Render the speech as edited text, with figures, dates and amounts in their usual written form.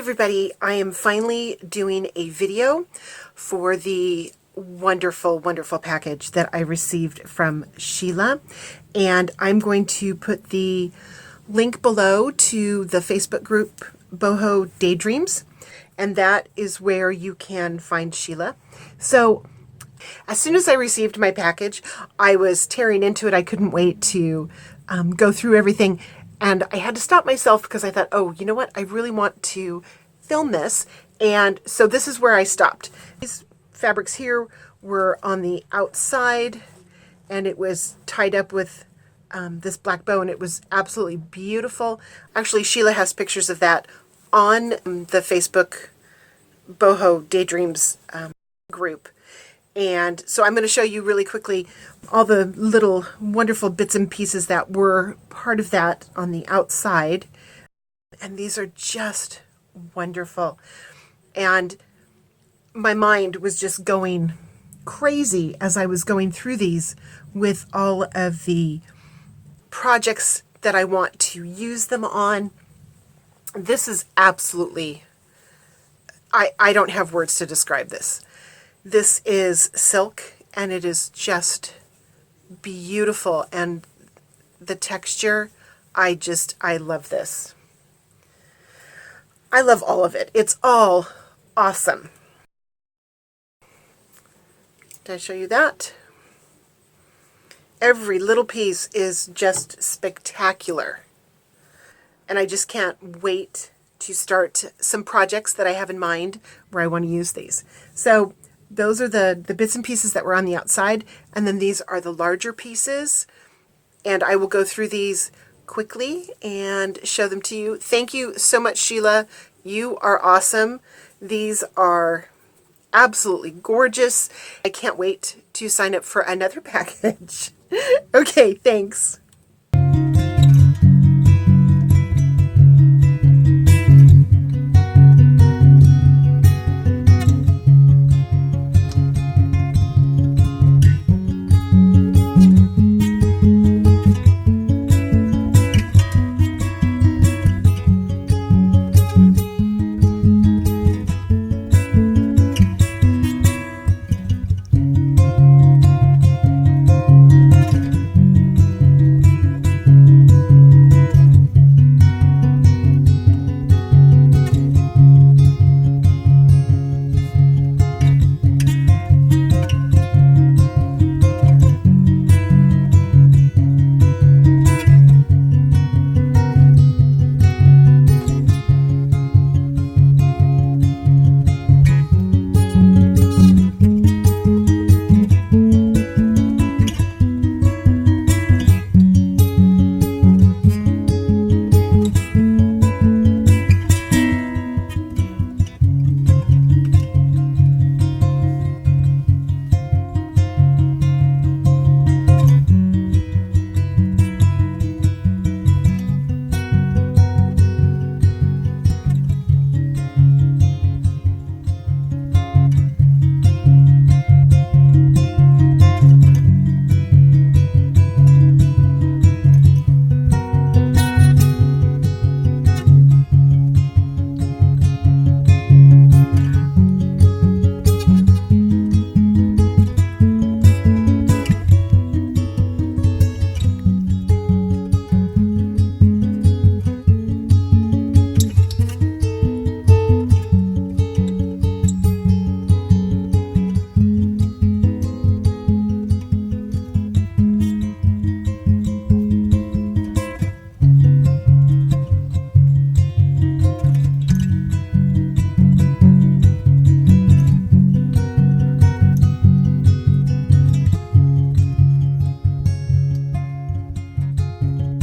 everybody, I am finally doing a video for the wonderful, wonderful package that I received from Sheila, and I'm going to put the link below to the Facebook group Boho Daydreams, and that is where you can find Sheila. So as soon as I received my package, I was tearing into it. I couldn't wait to go through everything. And I had to stop myself because I thought, oh, you know what? I really want to film this. And so this is where I stopped. These fabrics here were on the outside, and it was tied up with this black bow, and it was absolutely beautiful. Actually, Sheila has pictures of that on the Facebook Boho Daydreams group. And so I'm going to show you really quickly all the little wonderful bits and pieces that were part of that on the outside. And these are just wonderful. And my mind was just going crazy as I was going through these with all of the projects that I want to use them on. This is absolutely, I don't have words to describe this. This is silk, and it is just beautiful, and the texture, I love this. I love all of it. It's all awesome. Did I show you that? Every little piece is just spectacular, and I just can't wait to start some projects that I have in mind where I want to use these. So those are the bits and pieces that were on the outside, and then these are the larger pieces, and I will go through these quickly and show them to you. Thank you so much, Sheila. You are awesome. These are absolutely gorgeous. I can't wait to sign up for another package. Okay, thanks.